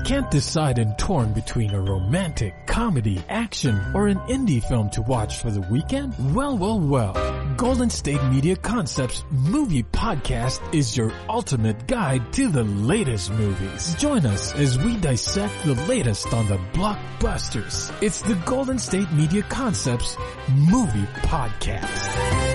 Can't decide and torn between a romantic, comedy, action, or an indie film to watch for the weekend? Well. Golden State Media Concepts Movie Podcast is your ultimate guide to the latest movies. Join us as we dissect the latest on the blockbusters. It's the Golden State Media Concepts Movie Podcast.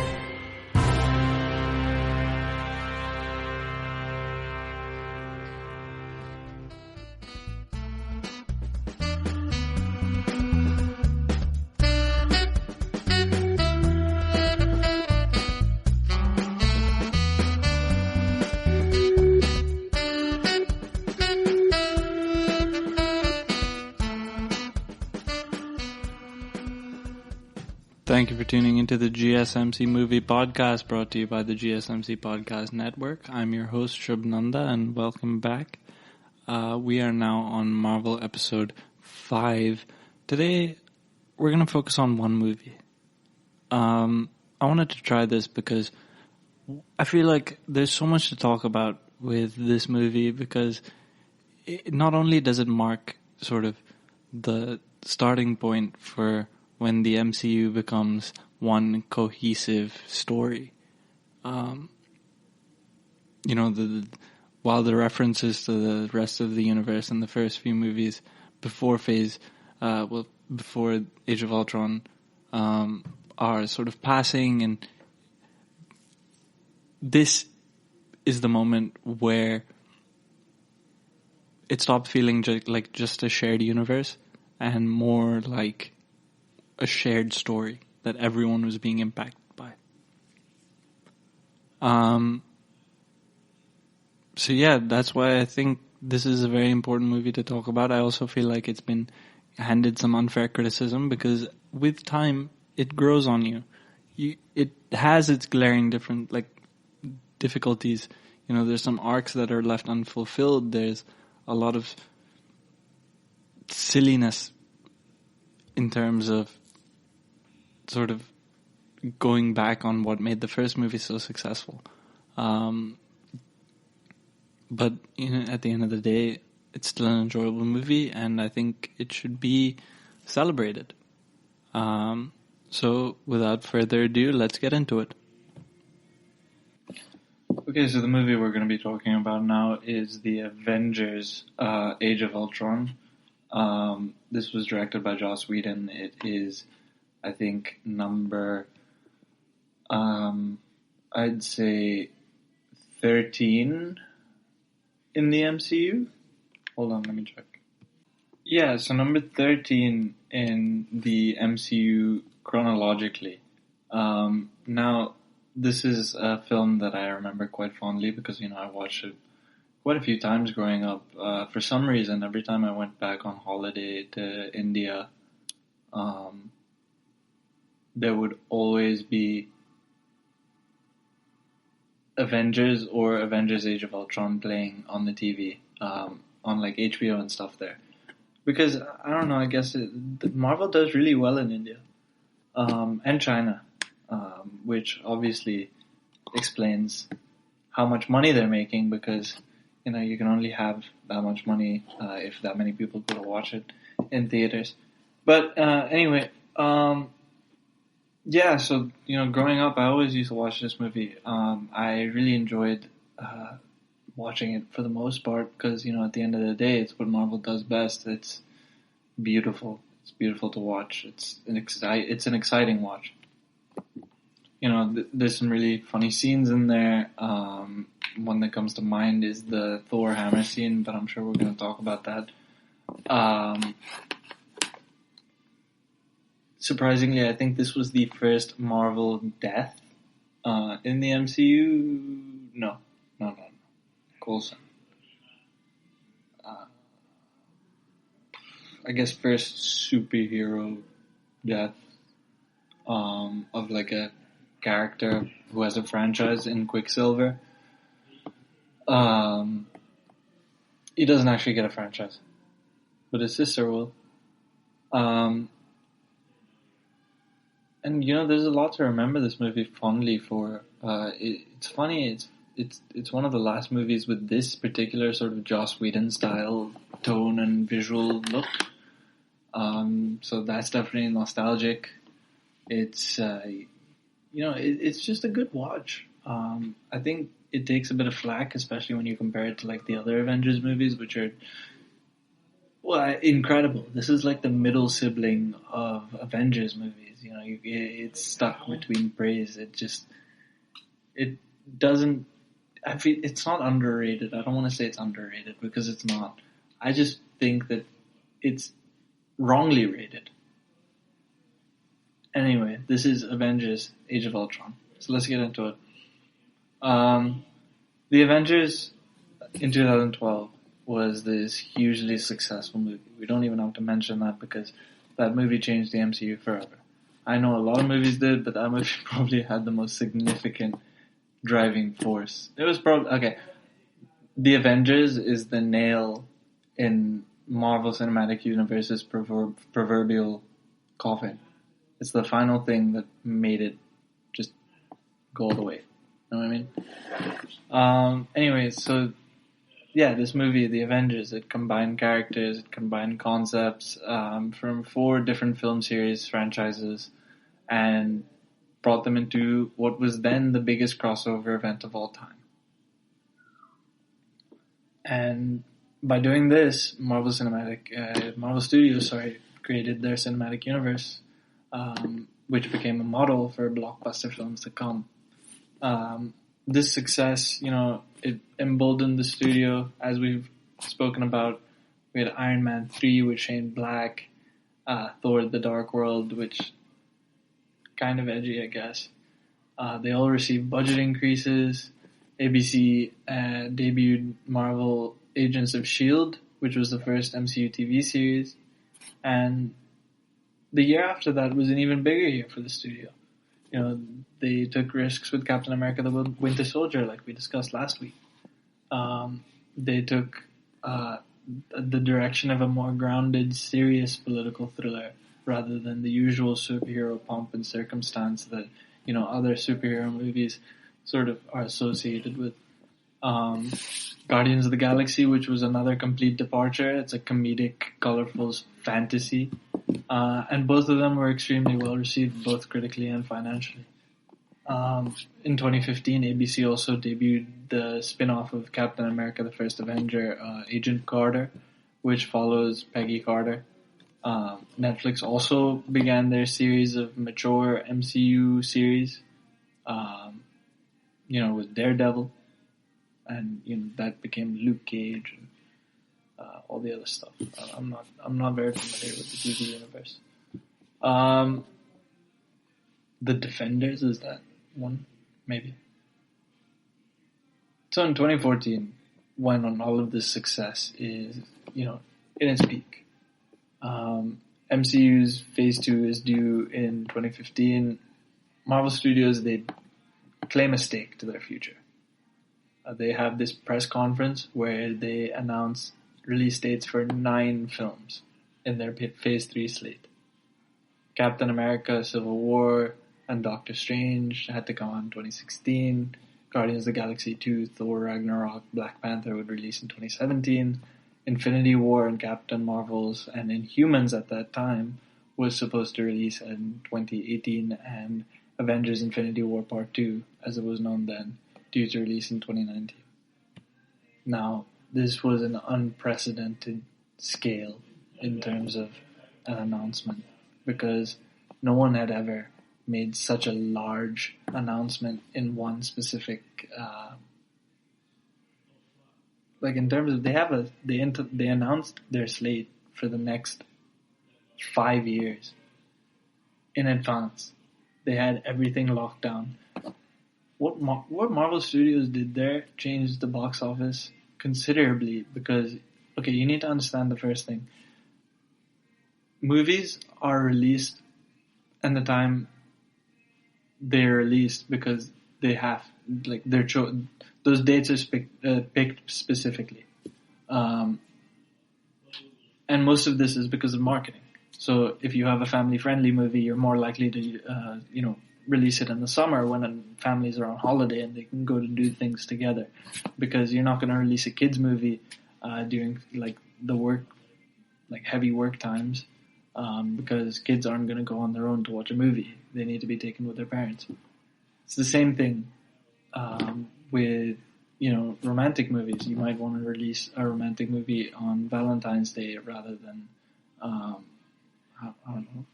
Thank you for tuning into the GSMC Movie Podcast, brought to you by the GSMC Podcast Network. I'm your host, Shubh, and welcome back. We are now on Marvel Episode 5. Today, we're going to focus on one movie. I wanted to try this because I feel like there's so much to talk about with this movie, because not only does it mark sort of the starting point for when the MCU becomes one cohesive story. While the references to the rest of the universe in the first few movies before before Age of Ultron, are sort of passing, and this is the moment where it stopped feeling like just a shared universe and more like a shared story that everyone was being impacted by. So yeah, that's why I think this is a very important movie to talk about. I also feel like it's been handed some unfair criticism because with time it grows on you. It has its glaring difficulties. There's some arcs that are left unfulfilled. There's a lot of silliness in terms of sort of going back on what made the first movie so successful. But at the end of the day, it's still an enjoyable movie, and I think it should be celebrated. So without further ado, let's get into it. Okay, so the movie we're going to be talking about now is the Avengers Age of Ultron. This was directed by Joss Whedon. It is, I think, number, I'd say 13 in the MCU. Hold on, let me check. Yeah, so number 13 in the MCU chronologically. Now, this is a film that I remember quite fondly because, I watched it quite a few times growing up. For some reason, every time I went back on holiday to India, there would always be Avengers or Avengers Age of Ultron playing on the TV, on like HBO and stuff there. Because, I don't know, I guess Marvel does really well in India. And China, which obviously explains how much money they're making, because, you can only have that much money if that many people go to watch it in theaters. But anyway, yeah, so, growing up, I always used to watch this movie. I really enjoyed watching it for the most part because, at the end of the day, it's what Marvel does best. It's beautiful. It's beautiful to watch. It's an exciting watch. There's some really funny scenes in there. One that comes to mind is the Thor hammer scene, but I'm sure we're going to talk about that. Surprisingly, I think this was the first Marvel death in the MCU. No. Coulson. I guess first superhero death of like a character who has a franchise in Quicksilver. He doesn't actually get a franchise, but his sister will. And there's a lot to remember this movie fondly for. It's funny. it's one of the last movies with this particular sort of Joss Whedon style tone and visual look. So that's definitely nostalgic. It's it's just a good watch. I think it takes a bit of flack, especially when you compare it to like the other Avengers movies, which are incredible. This is like the middle sibling of Avengers movies. It's stuck between praise. It doesn't. I feel it's not underrated. I don't want to say it's underrated because it's not. I just think that it's wrongly rated. Anyway, this is Avengers: Age of Ultron. So let's get into it. The Avengers in 2012 was this hugely successful movie. We don't even have to mention that because that movie changed the MCU forever. I know a lot of movies did, but that movie probably had the most significant driving force. It was probably, okay, The Avengers is the nail in Marvel Cinematic Universe's proverbial coffin. It's the final thing that made it just go all the way. You know what I mean? Anyways, so yeah, this movie, The Avengers, it combined characters, it combined concepts from 4 different film series franchises and brought them into what was then the biggest crossover event of all time. And by doing this, Marvel Studios created their cinematic universe, which became a model for blockbuster films to come. This success, it emboldened the studio, as we've spoken about. We had Iron Man 3 with Shane Black, Thor: The Dark World, which kind of edgy, I guess. They all received budget increases. ABC debuted Marvel Agents of S.H.I.E.L.D., which was the first MCU TV series. And the year after that was an even bigger year for the studio. They took risks with Captain America: The Winter Soldier, like we discussed last week. They took the direction of a more grounded, serious political thriller rather than the usual superhero pomp and circumstance that, other superhero movies sort of are associated with. Guardians of the Galaxy, which was another complete departure. It's a comedic, colorful fantasy. And both of them were extremely well received, both critically and financially. In 2015, ABC also debuted the spin-off of Captain America: The First Avenger, Agent Carter, which follows Peggy Carter. Netflix also began their series of mature MCU series, with Daredevil, and that became Luke Cage and all the other stuff. I'm not very familiar with the DC universe. The Defenders, is that one? Maybe. So in 2014, when all of this success is, in its peak, MCU's Phase 2 is due in 2015. Marvel Studios, they claim a stake to their future. They have this press conference where they announce release dates for 9 films in their Phase 3 slate. Captain America: Civil War and Doctor Strange had to come out in 2016. Guardians of the Galaxy 2, Thor: Ragnarok, Black Panther would release in 2017. Infinity War and Captain Marvel's and Inhumans at that time was supposed to release in 2018, and Avengers: Infinity War Part 2, as it was known then, due to release in 2019. Now, this was an unprecedented scale in terms of an announcement, because no one had ever made such a large announcement in one specific, in terms of they announced their slate for the next 5 years in advance. They had everything locked down. What Marvel Studios did there changed the box office considerably, because, you need to understand the first thing. Movies are released and the time they're released because they have, those dates are picked specifically. And most of this is because of marketing. So if you have a family-friendly movie, you're more likely to, release it in the summer when families are on holiday and they can go to do things together, because you're not going to release a kids movie during like the work, like heavy work times, because kids aren't going to go on their own to watch a movie. They need to be taken with their parents. It's the same thing with, romantic movies. You might want to release a romantic movie on Valentine's Day rather than, I don't know,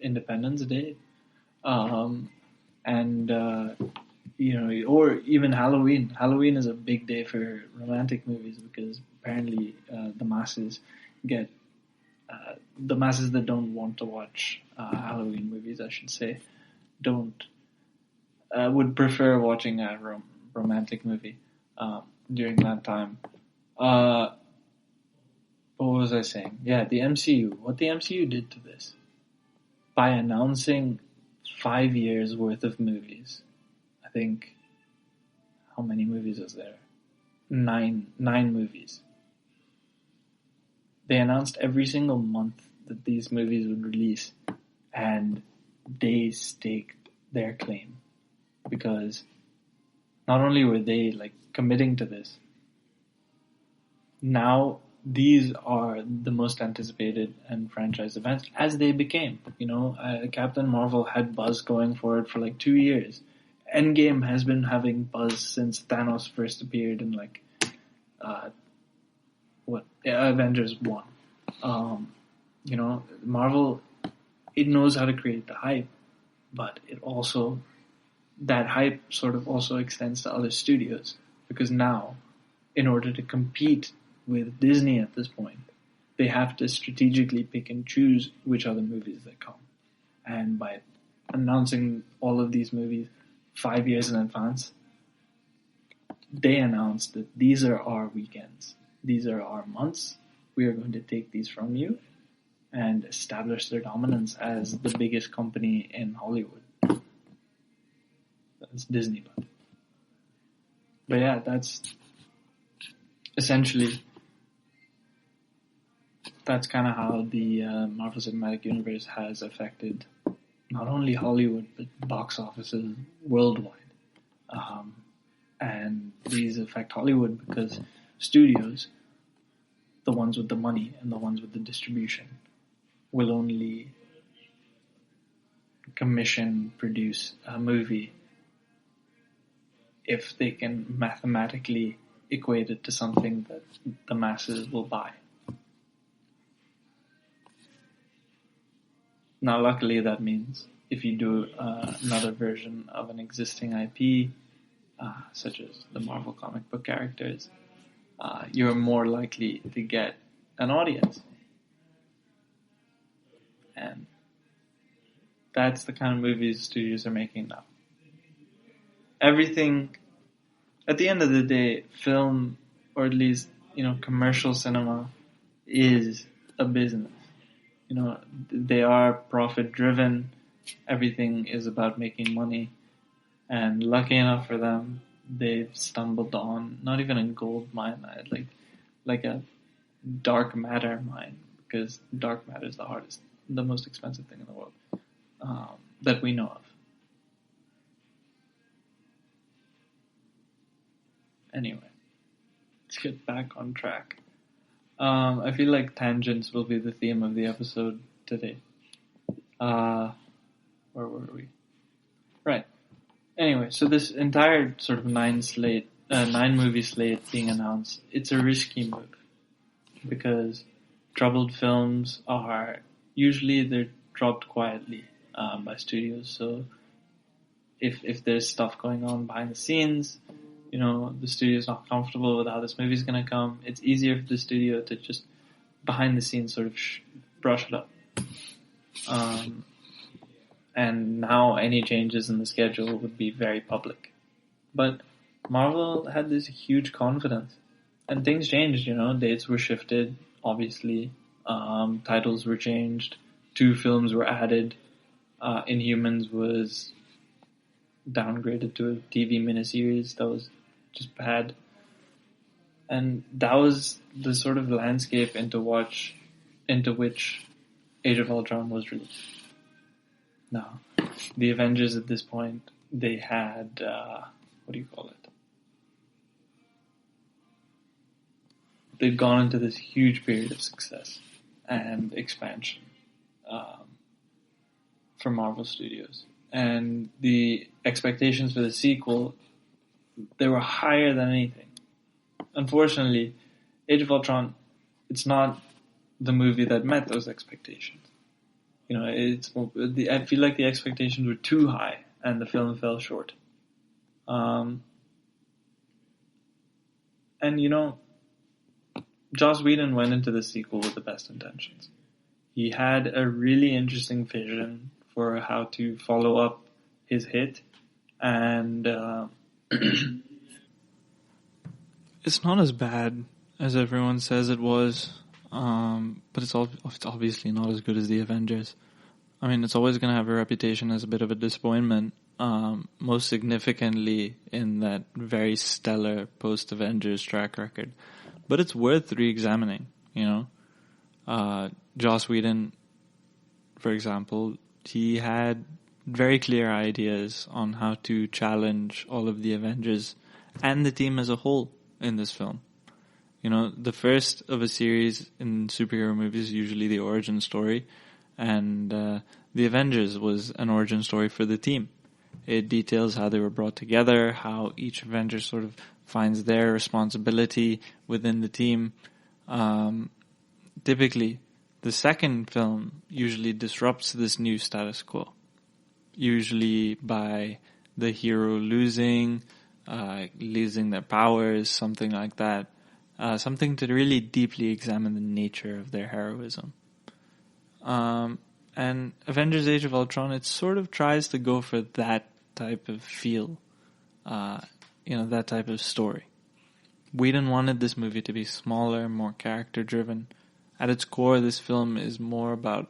Independence Day, or even Halloween. Halloween is a big day for romantic movies because apparently the masses that don't want to watch Halloween movies, I should say, would prefer watching a romantic movie during that time. What was I saying? Yeah, the MCU. What the MCU did to this by announcing 5 years worth of movies. I think, how many movies was there? Nine movies. They announced every single month that these movies would release, and they staked their claim, because not only were they like committing to this, now these are the most anticipated and franchised events as they became. Captain Marvel had buzz going for it for like 2 years. Endgame has been having buzz since Thanos first appeared in Avengers 1. Marvel, it knows how to create the hype, but that hype sort of also extends to other studios, because now, in order to compete with Disney at this point, they have to strategically pick and choose which other movies that come. And by announcing all of these movies 5 years in advance, they announced that these are our weekends, these are our months, we are going to take these from you, and establish their dominance as the biggest company in Hollywood. That's Disney. But yeah, that's essentially, that's kind of how the Marvel Cinematic Universe has affected not only Hollywood, but box offices worldwide. And these affect Hollywood because studios, the ones with the money and the ones with the distribution, will only produce a movie if they can mathematically equate it to something that the masses will buy. Now, luckily, that means if you do another version of an existing IP, such as the Marvel comic book characters, you're more likely to get an audience. And that's the kind of movies studios are making now. Everything, at the end of the day, film, or at least, commercial cinema, is a business. They are profit driven. Everything is about making money. And lucky enough for them, they've stumbled on not even a gold mine, like a dark matter mine, because dark matter is the most expensive thing in the world that we know of. Anyway, let's get back on track. I feel like tangents will be the theme of the episode today. Where were we? Right. Anyway, so this entire sort of 9 movie slate being announced, it's a risky move, because troubled films they're dropped quietly by studios. So if there's stuff going on behind the scenes, the studio's not comfortable with how this movie's going to come, it's easier for the studio to just behind the scenes sort of brush it up. And now any changes in the schedule would be very public. But Marvel had this huge confidence, and things changed, dates were shifted, obviously, titles were changed, 2 films were added, Inhumans was downgraded to a TV miniseries that was just bad. And that was the sort of landscape into which Age of Ultron was released. No. The Avengers at this point, they had, what do you call it? They'd gone into this huge period of success and expansion for Marvel Studios. And the expectations for the sequel, they were higher than anything. Unfortunately, Age of Ultron, it's not the movie that met those expectations. You know, I feel like the expectations were too high, and the film fell short. And you know, Joss Whedon went into the sequel with the best intentions. He had a really interesting vision for how to follow up his hit, and it's not as bad as everyone says it was. But it's obviously not as good as the Avengers. I mean, it's always going to have a reputation as a bit of a disappointment, most significantly in that very stellar post-Avengers track record. But it's worth re-examining, you know. Joss Whedon, for example, he had very clear ideas on how to challenge all of the Avengers and the team as a whole in this film. You know, the first of a series in superhero movies is usually the origin story, and the Avengers was an origin story for the team. It details how they were brought together, how each Avenger sort of finds their responsibility within the team. Typically, the second film usually disrupts this new status quo, usually by the hero losing their powers, something like that. Something to really deeply examine the nature of their heroism. And Avengers Age of Ultron, it sort of tries to go for that type of feel, that type of story. Whedon wanted this movie to be smaller, more character-driven. At its core, this film is more about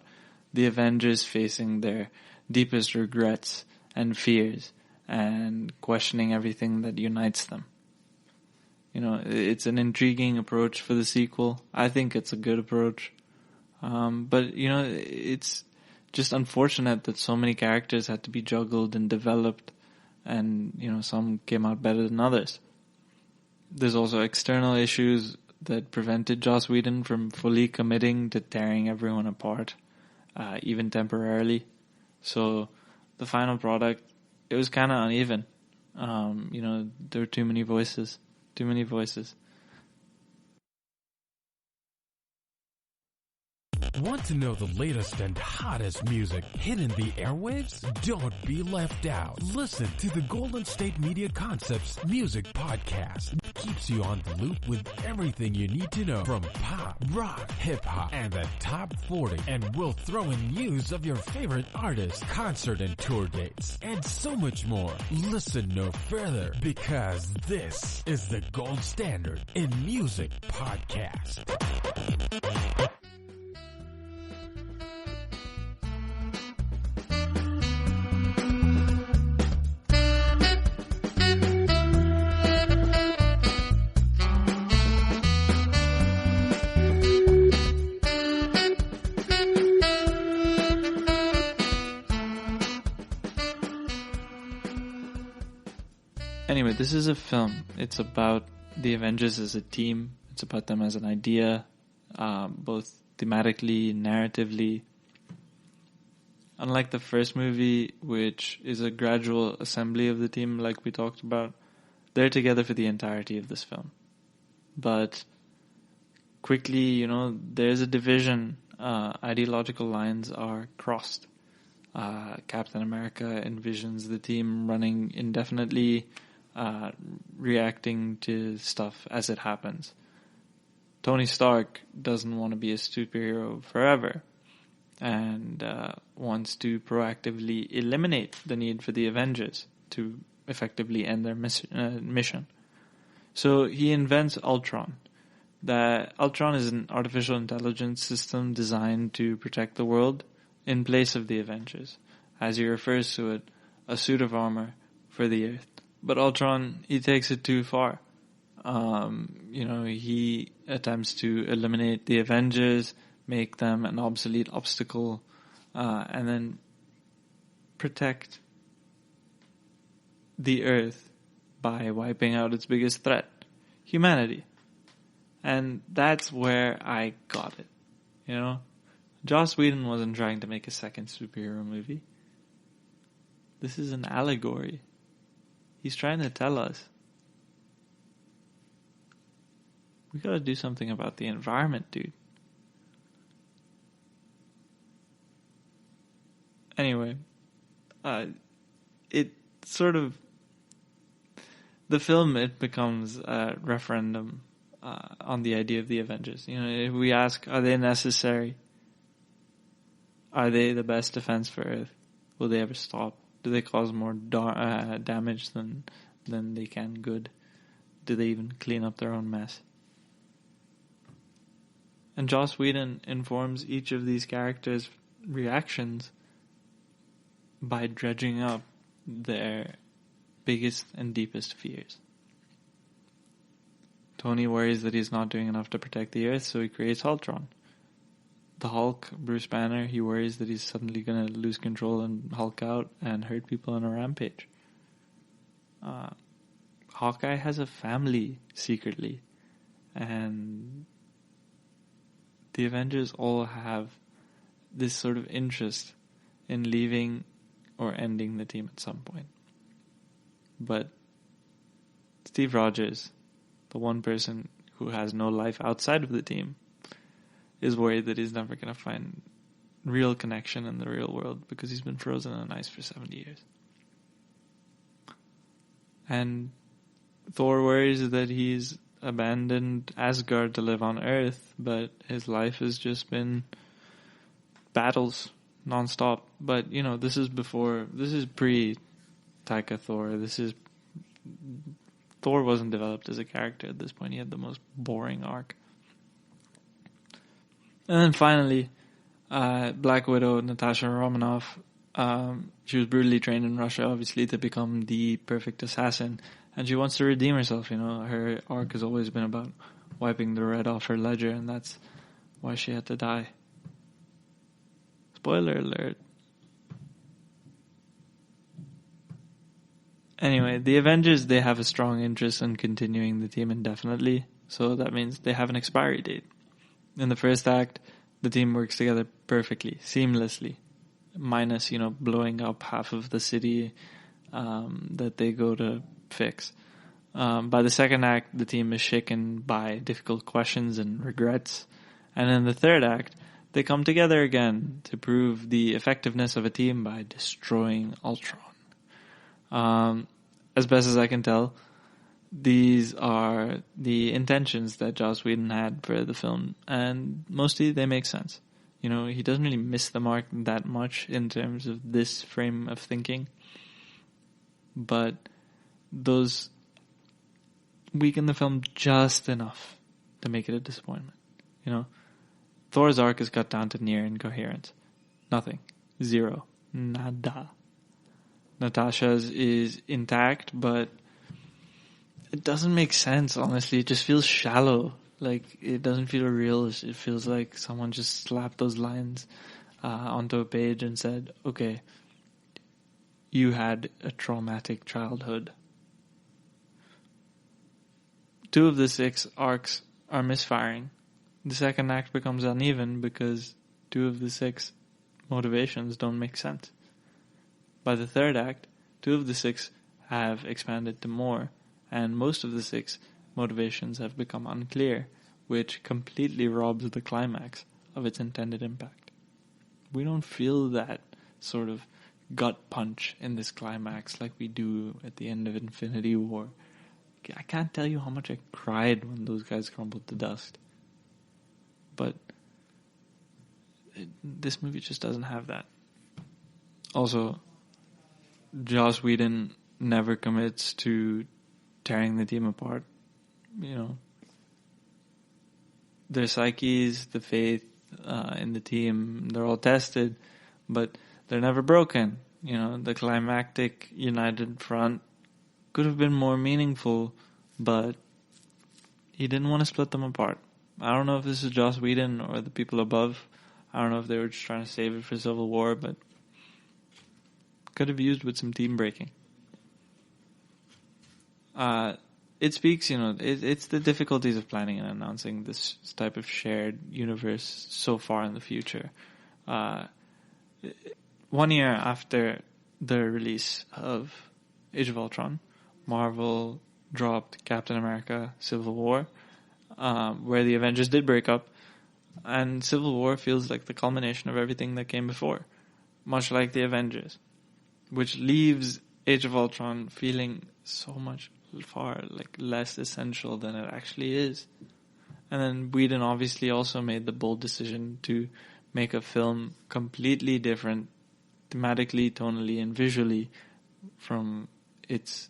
the Avengers facing their deepest regrets and fears and questioning everything that unites them. You know, it's an intriguing approach for the sequel. I think it's a good approach. But, you know, it's just unfortunate that so many characters had to be juggled and developed, and, you know, some came out better than others. There's also external issues that prevented Joss Whedon from fully committing to tearing everyone apart, even temporarily. So the final product, it was kind of uneven. There were too many voices. Want to know the latest and hottest music hitting the airwaves? Don't be left out. Listen to the Golden State Media Concepts Music Podcast. It keeps you on the loop with everything you need to know from pop, rock, hip-hop, and the top 40. And we'll throw in news of your favorite artists, concert and tour dates, and so much more. Listen no further, because this is the gold standard in music podcast. Anyway, this is a film. It's about the Avengers as a team. It's about them as an idea, both thematically, narratively. Unlike the first movie, which is a gradual assembly of the team like we talked about, they're together for the entirety of this film. But quickly, there's a division. Ideological lines are crossed. Captain America envisions the team running indefinitely, reacting to stuff as it happens. Tony Stark doesn't want to be a superhero forever and wants to proactively eliminate the need for the Avengers to effectively end their mission. So he invents Ultron. That Ultron is an artificial intelligence system designed to protect the world in place of the Avengers. As he refers to it, a suit of armor for the Earth. But Ultron, he takes it too far. He attempts to eliminate the Avengers, make them an obsolete obstacle, and then protect the Earth by wiping out its biggest threat, humanity. And that's where I got it, you know? Joss Whedon wasn't trying to make a second superhero movie. This is an allegory. He's trying to tell us we gotta do something about the environment, dude. Anyway, it sort of, the film, it becomes a referendum on the idea of the Avengers. You know, if we ask, are they necessary? Are they the best defense for Earth? Will they ever stop? Do they cause more damage than they can good? Do they even clean up their own mess? And Joss Whedon informs each of these characters' reactions by dredging up their biggest and deepest fears. Tony worries that he's not doing enough to protect the Earth, so he creates Ultron. The Hulk, Bruce Banner, he worries that he's suddenly going to lose control and Hulk out and hurt people on a rampage. Hawkeye has a family secretly, and the Avengers all have this sort of interest in leaving or ending the team at some point. But Steve Rogers, the one person who has no life outside of the team, is worried that he's never going to find real connection in the real world because he's been frozen in ice for 70 years. And Thor worries that he's abandoned Asgard to live on Earth, but his life has just been battles non-stop. But, you know, this is pre-Taika Thor. Thor wasn't developed as a character at this point. He had the most boring arc. And then finally, Black Widow, Natasha Romanoff, she was brutally trained in Russia, obviously, to become the perfect assassin. And she wants to redeem herself, you know. Her arc has always been about wiping the red off her ledger, and that's why she had to die. Spoiler alert. Anyway, the Avengers, they have a strong interest in continuing the team indefinitely, so that means they have an expiry date. In the first act, the team works together perfectly, seamlessly, minus, you know, blowing up half of the city that they go to fix. By the second act, the team is shaken by difficult questions and regrets. And in the third act, they come together again to prove the effectiveness of a team by destroying Ultron. As best as I can tell, these are the intentions that Joss Whedon had for the film, and mostly they make sense. You know, he doesn't really miss the mark that much in terms of this frame of thinking, but those weaken the film just enough to make it a disappointment. You know, Thor's arc is cut down to near incoherence. Nothing. Zero. Nada. Natasha's is intact, but it doesn't make sense, honestly. It just feels shallow. Like, it doesn't feel real. It feels like someone just slapped those lines onto a page and said, okay, you had a traumatic childhood. 2 of the 6 arcs are misfiring. The second act becomes uneven because 2 of the 6 motivations don't make sense. By the third act, 2 of the 6 have expanded to more, and most of the 6 motivations have become unclear, which completely robs the climax of its intended impact. We don't feel that sort of gut punch in this climax like we do at the end of Infinity War. I can't tell you how much I cried when those guys crumbled to dust. But this movie just doesn't have that. Also, Joss Whedon never commits to tearing the team apart. You know, their psyches, the faith in the team, they're all tested, but they're never broken. You know, the climactic united front could have been more meaningful, but he didn't want to split them apart. I don't know if this is Joss Whedon or the people above. I don't know if they were just trying to save it for Civil War, but could have used with some team breaking. It speaks, it's the difficulties of planning and announcing this type of shared universe so far in the future. 1 year after the release of Age of Ultron, Marvel dropped Captain America Civil War, where the Avengers did break up, and Civil War feels like the culmination of everything that came before, much like the Avengers, which leaves Age of Ultron feeling so much far less essential than it actually is. And then Whedon obviously also made the bold decision to make a film completely different thematically, tonally, and visually from its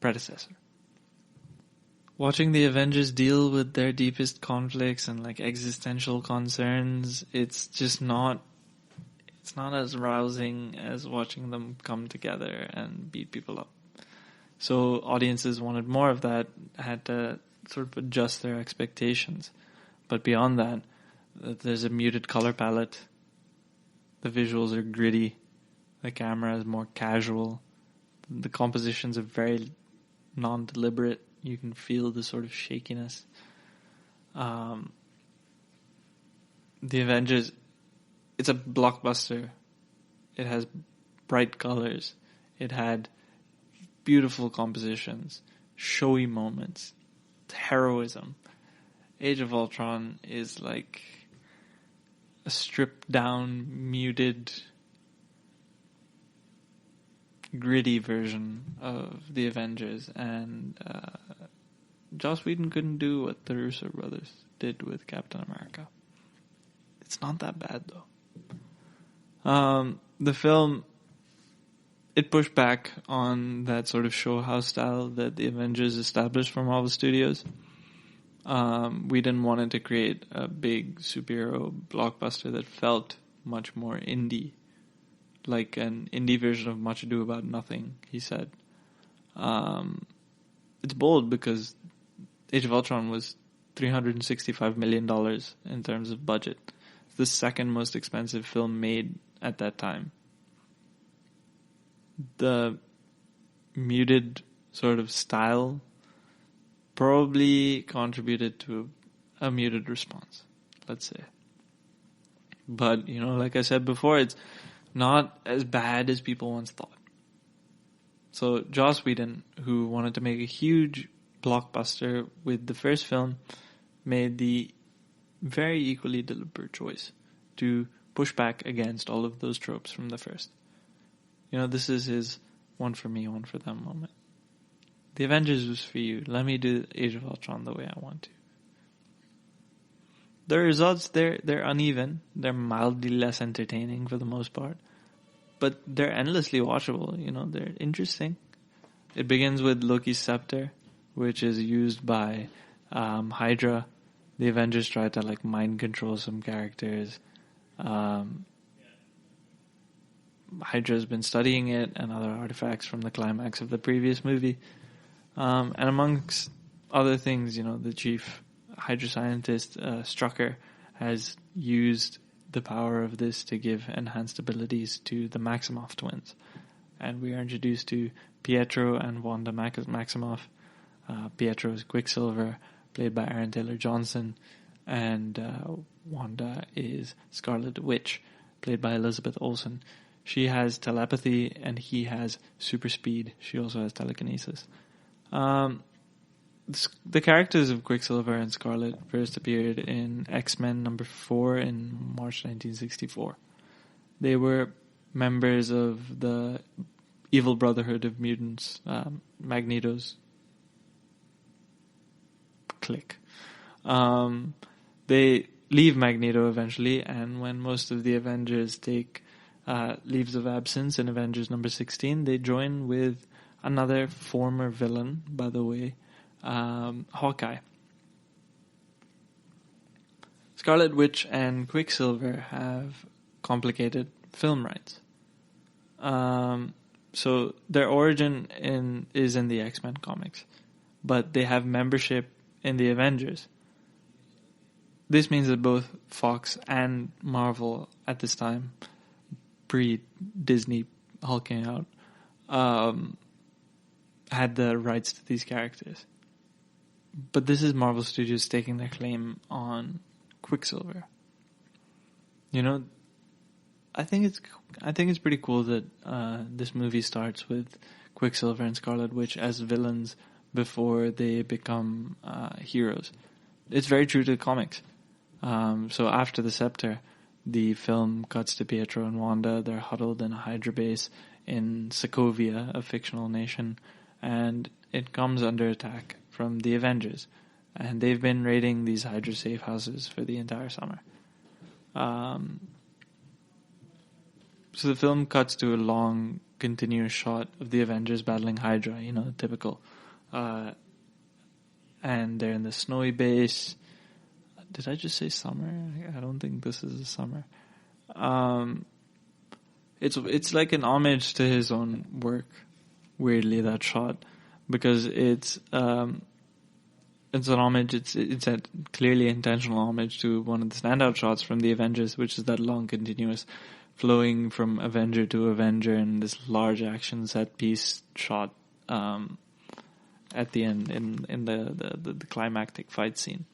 predecessor. Watching the Avengers deal with their deepest conflicts and existential concerns, it's just not as rousing as watching them come together and beat people up. So audiences wanted more of that, had to sort of adjust their expectations. But beyond that, there's a muted color palette. The visuals are gritty. The camera is more casual. The compositions are very non-deliberate. You can feel the sort of shakiness. The Avengers, it's a blockbuster. It has bright colors. It had beautiful compositions, showy moments, heroism. Age of Ultron is like a stripped down, muted, gritty version of the Avengers, and Joss Whedon couldn't do what the Russo brothers did with Captain America. It's not that bad though. The film, it pushed back on that sort of show house style that the Avengers established for Marvel Studios. Whedon wanted to create a big superhero blockbuster that felt much more indie, like an indie version of Much Ado About Nothing, he said. It's bold because Age of Ultron was $365 million in terms of budget. It's the second most expensive film made at that time. The muted sort of style probably contributed to a muted response, let's say. But, like I said before, it's not as bad as people once thought. So Joss Whedon, who wanted to make a huge blockbuster with the first film, made the very equally deliberate choice to push back against all of those tropes from the first. This is his one for me, one for them moment. The Avengers was for you. Let me do Age of Ultron the way I want to. The results, they're uneven. They're mildly less entertaining for the most part. But they're endlessly watchable. They're interesting. It begins with Loki's scepter, which is used by Hydra. The Avengers try to mind control some characters. Hydra's been studying it and other artifacts from the climax of the previous movie. And amongst other things, the chief Hydra scientist, Strucker, has used the power of this to give enhanced abilities to the Maximoff twins. And we are introduced to Pietro and Wanda Maximoff. Pietro is Quicksilver, played by Aaron Taylor-Johnson, and Wanda is Scarlet Witch, played by Elizabeth Olsen. She has telepathy, and he has super speed. She also has telekinesis. The characters of Quicksilver and Scarlet first appeared in X-Men number 4 in March 1964. They were members of the evil Brotherhood of Mutants, Magneto's clique. They leave Magneto eventually, and when most of the Avengers take leaves of absence in Avengers number 16, they join with another former villain, by the way, Hawkeye. Scarlet Witch and Quicksilver have complicated film rights. So their origin is in the X-Men comics, but they have membership in the Avengers. this means that both Fox and Marvel at this time, pre-Disney hulking out, had the rights to these characters. But this is Marvel Studios staking their claim on Quicksilver. You know, I think it's pretty cool that this movie starts with Quicksilver and Scarlet Witch as villains before they become heroes. It's very true to the comics. So after the Scepter, the film cuts to Pietro and Wanda. They're huddled in a Hydra base in Sokovia, a fictional nation, and it comes under attack from the Avengers. And they've been raiding these Hydra safe houses for the entire summer. So the film cuts to a long, continuous shot of the Avengers battling Hydra, you know, typical. And they're in the snowy base. Did I just say summer? I don't think this is the summer. It's like an homage to his own work, weirdly, that shot, because it's an homage. It's a clearly intentional homage to one of the standout shots from the Avengers, which is that long, continuous flowing from Avenger to Avenger in this large action set piece shot at the end in the climactic fight scene.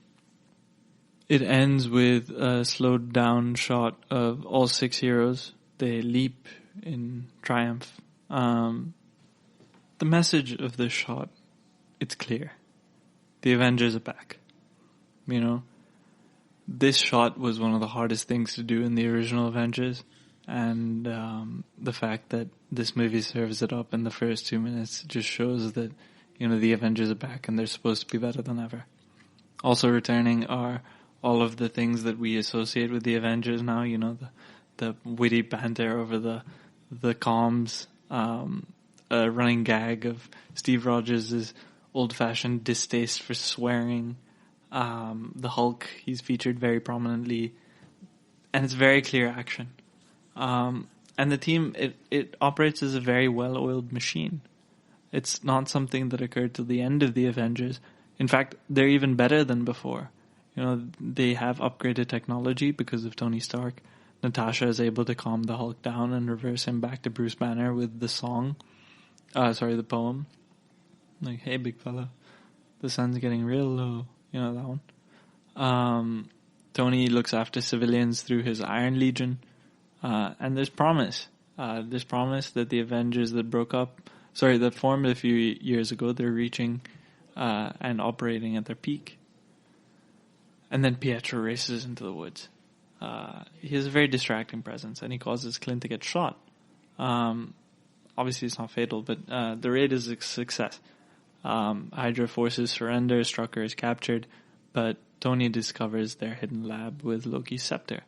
It ends with a slowed down shot of all 6 heroes. They leap in triumph. The message of this shot, it's clear. The Avengers are back. You know, this shot was one of the hardest things to do in the original Avengers. And the fact that this movie serves it up in the first 2 minutes just shows that, you know, the Avengers are back and they're supposed to be better than ever. Also returning are all of the things that we associate with the Avengers now, you know, the witty banter over the comms, a running gag of Steve Rogers' old-fashioned distaste for swearing, the Hulk, he's featured very prominently, and it's very clear action. And the team, it operates as a very well-oiled machine. It's not something that occurred till the end of the Avengers. In fact, they're even better than before. You know, they have upgraded technology because of Tony Stark. Natasha is able to calm the Hulk down and reverse him back to Bruce Banner with the the poem. Like, hey, big fella, the sun's getting real low. You know, that one. Tony looks after civilians through his Iron Legion. And there's promise. There's promise that the Avengers that formed a few years ago, they're reaching and operating at their peak. And then Pietro races into the woods. He has a very distracting presence, and he causes Clint to get shot. Obviously, it's not fatal, but the raid is a success. Hydra forces surrender, Strucker is captured, but Tony discovers their hidden lab with Loki's scepter.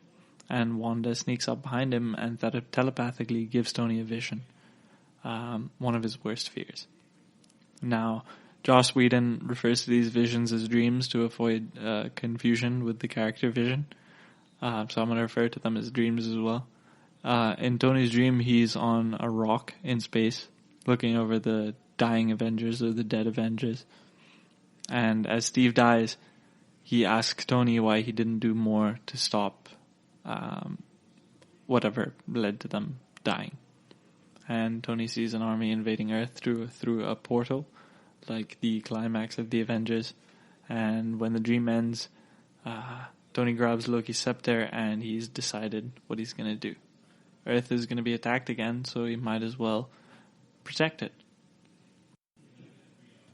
And Wanda sneaks up behind him and telepathically gives Tony a vision. One of his worst fears. Now, Joss Whedon refers to these visions as dreams to avoid confusion with the character vision. So I'm going to refer to them as dreams as well. In Tony's dream, he's on a rock in space, looking over the dying Avengers or the dead Avengers. And as Steve dies, he asks Tony why he didn't do more to stop whatever led to them dying. And Tony sees an army invading Earth through a portal, like the climax of the Avengers. And when the dream ends, Tony grabs Loki's scepter and he's decided what he's going to do. Earth is going to be attacked again, so he might as well protect it.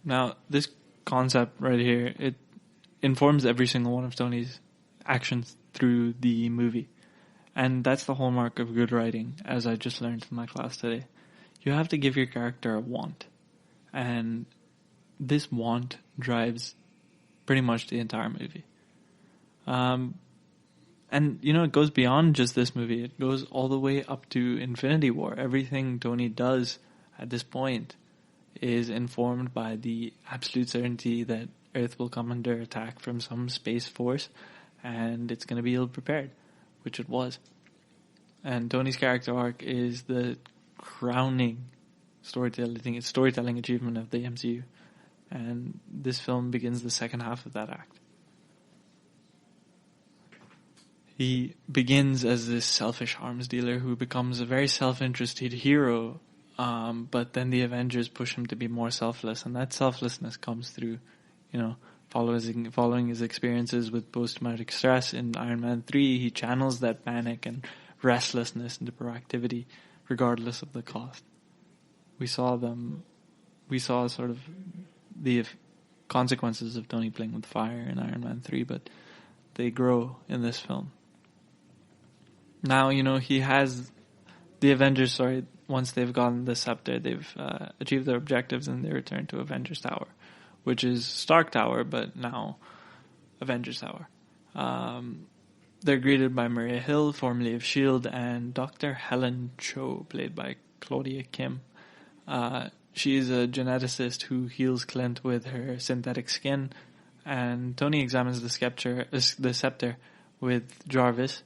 Now, this concept right here, it informs every single one of Tony's actions through the movie. And that's the hallmark of good writing, as I just learned in my class today. You have to give your character a want. And this want drives pretty much the entire movie. And, you know, it goes beyond just this movie. It goes all the way up to Infinity War. Everything Tony does at this point is informed by the absolute certainty that Earth will come under attack from some space force and it's going to be ill-prepared, which it was. And Tony's character arc is the crowning storytelling achievement of the MCU. And this film begins the second half of that act. He begins as this selfish arms dealer who becomes a very self-interested hero, but then the Avengers push him to be more selfless, and that selflessness comes through, following his experiences with post-traumatic stress in Iron Man 3. He channels that panic and restlessness into proactivity, regardless of the cost. We saw sort of the consequences of Tony playing with fire in Iron Man 3, but they grow in this film. Now, he has the Avengers, once they've gotten the scepter, they've achieved their objectives, and they return to Avengers Tower, which is Stark Tower, but now Avengers Tower. They're greeted by Maria Hill, formerly of S.H.I.E.L.D., and Dr. Helen Cho, played by Claudia Kim. She's a geneticist who heals Clint with her synthetic skin, and Tony examines the scepter with Jarvis,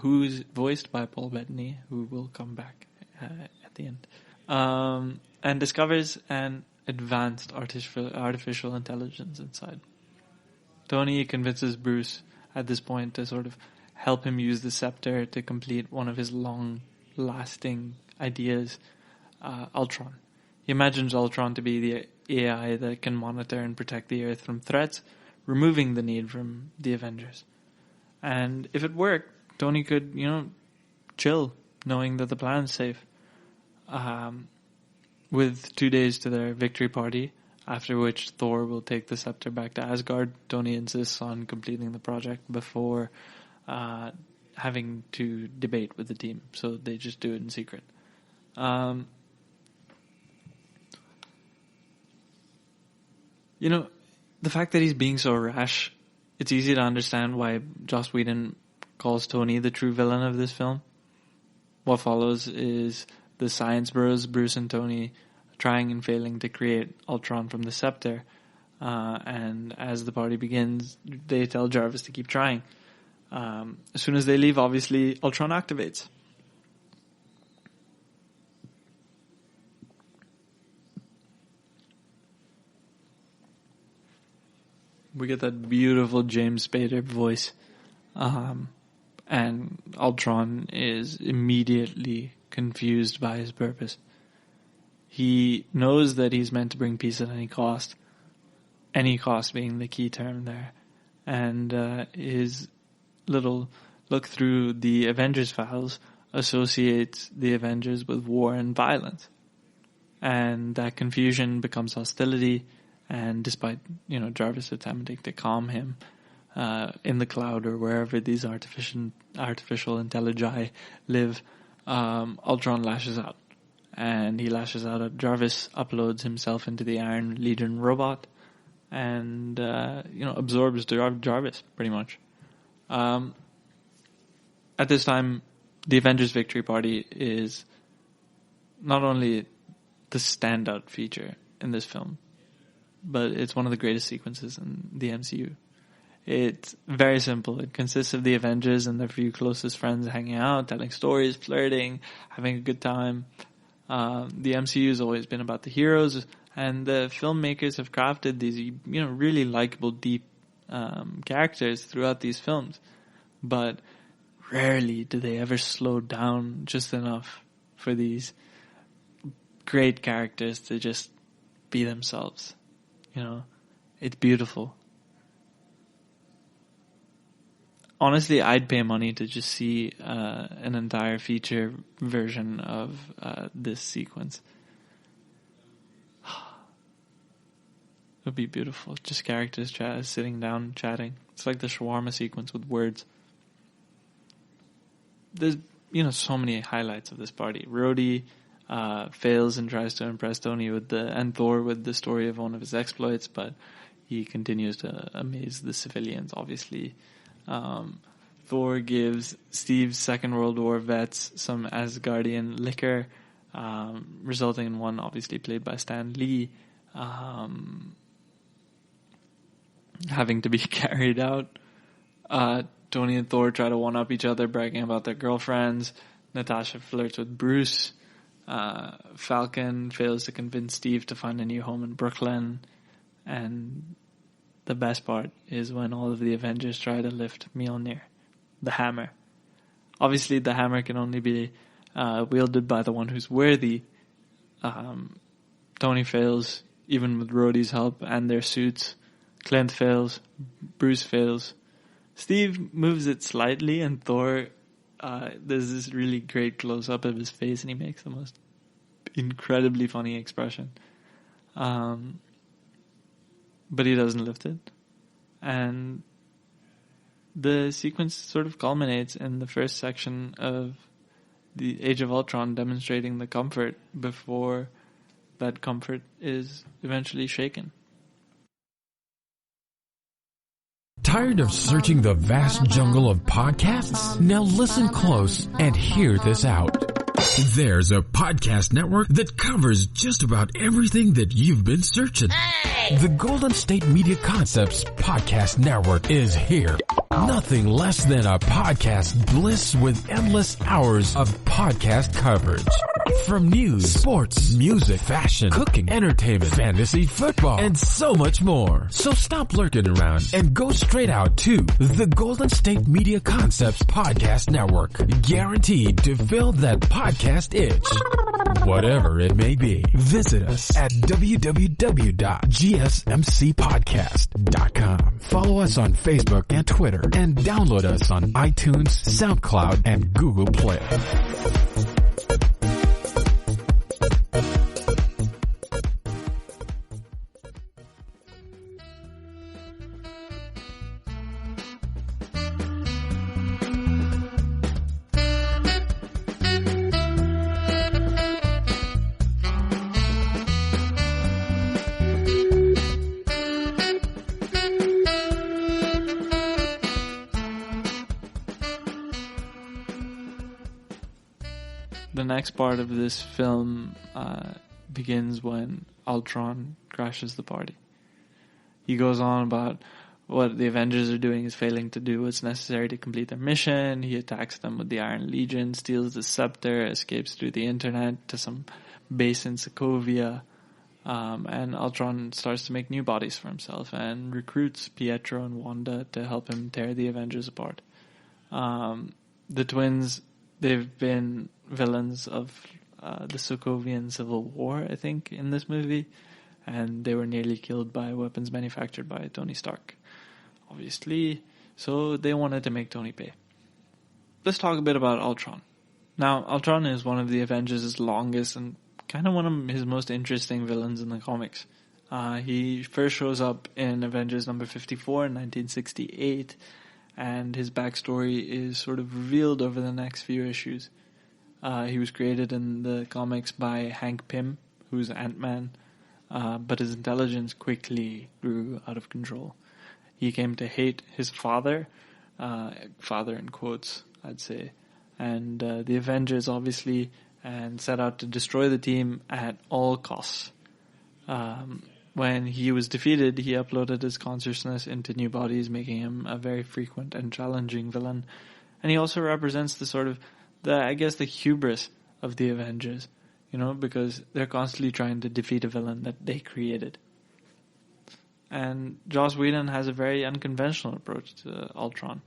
who's voiced by Paul Bettany, who will come back at the end, and discovers an advanced artificial intelligence inside. Tony convinces Bruce at this point to sort of help him use the scepter to complete one of his long-lasting ideas, Ultron. He imagines Ultron to be the AI that can monitor and protect the Earth from threats, removing the need from the Avengers. And if it worked, Tony could, chill, knowing that the plan's safe. With 2 days to their victory party, after which Thor will take the scepter back to Asgard, Tony insists on completing the project before having to debate with the team, so they just do it in secret. The fact that he's being so rash, it's easy to understand why Joss Whedon calls Tony the true villain of this film. What follows is the science bros, Bruce and Tony, trying and failing to create Ultron from the scepter. And as the party begins, they tell Jarvis to keep trying. As soon as they leave, obviously, Ultron activates. We get that beautiful James Spader voice. And Ultron is immediately confused by his purpose. He knows that he's meant to bring peace at any cost being the key term there. And his little look through the Avengers files associates the Avengers with war and violence. And that confusion becomes hostility, and despite, Jarvis attempting to calm him in the cloud or wherever these artificial intelligii live, Ultron lashes out. And he lashes out at Jarvis, uploads himself into the Iron Legion robot, and, absorbs Jarvis, pretty much. At this time, the Avengers Victory Party is not only the standout feature in this film, but it's one of the greatest sequences in the MCU. It's very simple. It consists of the Avengers and their few closest friends hanging out, telling stories, flirting, having a good time. The MCU has always been about the heroes, and the filmmakers have crafted these, really likable, deep characters throughout these films. But rarely do they ever slow down just enough for these great characters to just be themselves. It's beautiful. Honestly, I'd pay money to just see an entire feature version of this sequence. It would be beautiful. Just characters sitting down, chatting. It's like the shawarma sequence with words. There's, so many highlights of this party. Rhodey fails and tries to impress Tony and Thor with the story of one of his exploits, but he continues to amaze the civilians, obviously. Thor gives Steve's Second World War vets some Asgardian liquor, resulting in one obviously played by Stan Lee, having to be carried out. Tony and Thor try to one-up each other, bragging about their girlfriends. Natasha flirts with Bruce. Falcon fails to convince Steve to find a new home in Brooklyn. And the best part is when all of the Avengers try to lift Mjolnir. the hammer. Obviously, the hammer can only be wielded by the one who's worthy. Tony fails, even with Rhodey's help and their suits. Clint fails. Bruce fails. Steve moves it slightly, and Thor, there's this really great close-up of his face, and he makes the most incredibly funny expression. But he doesn't lift it. And the sequence sort of culminates in the first section of the Age of Ultron, demonstrating the comfort before that comfort is eventually shaken. Tired of searching the vast jungle of podcasts? Now listen close and hear this out. There's a podcast network that covers just about everything that you've been searching. Hey! The Golden State Media Concepts Podcast Network is here. Nothing less than a podcast bliss with endless hours of podcast coverage. From news, sports, music, fashion, cooking, entertainment, fantasy, football, and so much more. So stop lurking around and go straight out to the Golden State Media Concepts Podcast Network. Guaranteed to fill that podcast itch. Whatever it may be. Visit us at www.gsmcpodcast.com. Follow us on Facebook and Twitter, and download us on iTunes, SoundCloud, and Google Play. The next part of this film begins when Ultron crashes the party. He goes on about what the Avengers are doing is failing to do what's necessary to complete their mission. He attacks them with the Iron Legion, steals the scepter, escapes through the internet to some base in Sokovia, and Ultron starts to make new bodies for himself and recruits Pietro and Wanda to help him tear the Avengers apart. The twins, they've been villains of the Sokovian Civil War, I think, in this movie, and they were nearly killed by weapons manufactured by Tony Stark, obviously, so they wanted to make Tony pay. Let's talk a bit about Ultron. Now, Ultron is one of the Avengers' longest and kind of one of his most interesting villains in the comics. He first shows up in Avengers number 54 in 1968, and his backstory is sort of revealed over the next few issues. He was created in the comics by Hank Pym, who's Ant-Man, but his intelligence quickly grew out of control. He came to hate his father, father in quotes, I'd say, and the Avengers, obviously, and set out to destroy the team at all costs. When he was defeated, he uploaded his consciousness into new bodies, making him a very frequent and challenging villain. And he also represents the sort of the hubris of the Avengers, because they're constantly trying to defeat a villain that they created. And Joss Whedon has a very unconventional approach to Ultron,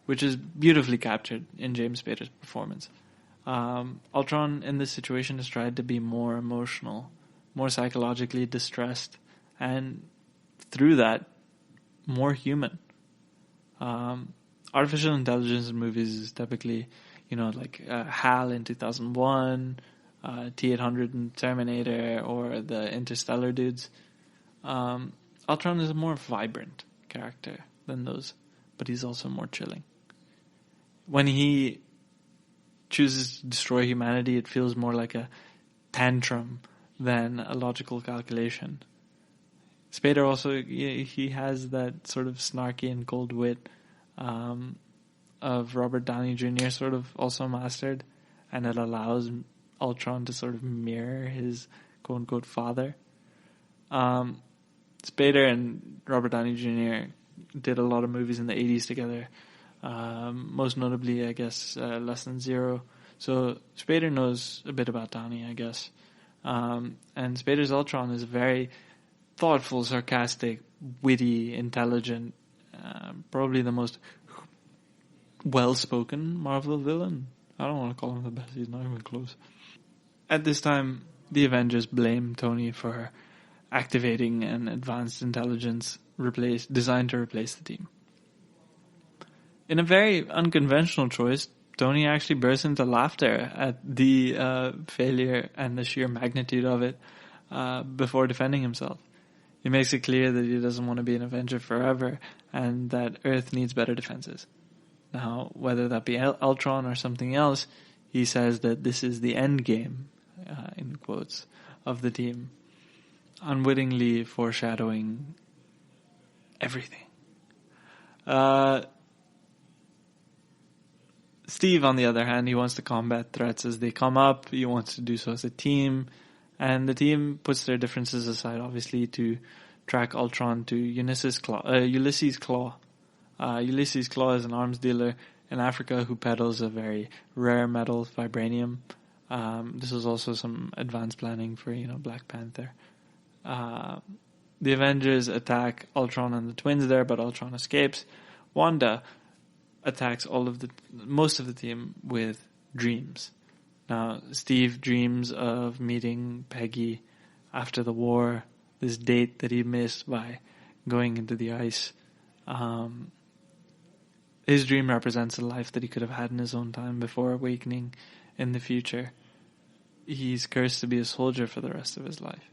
which is beautifully captured in James Spader's performance. Ultron in this situation has tried to be more emotional, more psychologically distressed, and through that, more human. Artificial intelligence in movies is typically like HAL in 2001, T-800 in Terminator, or the Interstellar dudes. Ultron is a more vibrant character than those, but he's also more chilling. When he chooses to destroy humanity, it feels more like a tantrum than a logical calculation. Spader also, he has that sort of snarky and cold wit of Robert Downey Jr. sort of also mastered, and it allows Ultron to sort of mirror his quote-unquote father. Spader and Robert Downey Jr. did a lot of movies in the 80s together, most notably, I guess, Less Than Zero. So Spader knows a bit about Downey, I guess. And Spader's Ultron is very thoughtful, sarcastic, witty, intelligent, probably the most well-spoken Marvel villain. I don't want to call him the best. He's not even close. At this time, the Avengers blame Tony for activating an advanced intelligence designed to replace the team. In a very unconventional choice, Tony actually bursts into laughter at the failure and the sheer magnitude of it before defending himself. He makes it clear that he doesn't want to be an Avenger forever and that Earth needs better defenses. Now, whether that be Ultron or something else, he says that this is the end game, in quotes, of the team, unwittingly foreshadowing everything. Steve, on the other hand, he wants to combat threats as they come up. He wants to do so as a team. And the team puts their differences aside, obviously, to track Ultron to Ulysses Claw. Ulysses Claw is an arms dealer in Africa who peddles a very rare metal, vibranium. This was also some advanced planning for, Black Panther. The Avengers attack Ultron and the twins there, but Ultron escapes. Wanda attacks most of the team with dreams. Now, Steve dreams of meeting Peggy after the war, this date that he missed by going into the ice. His dream represents a life that he could have had in his own time before awakening in the future. He's cursed to be a soldier for the rest of his life.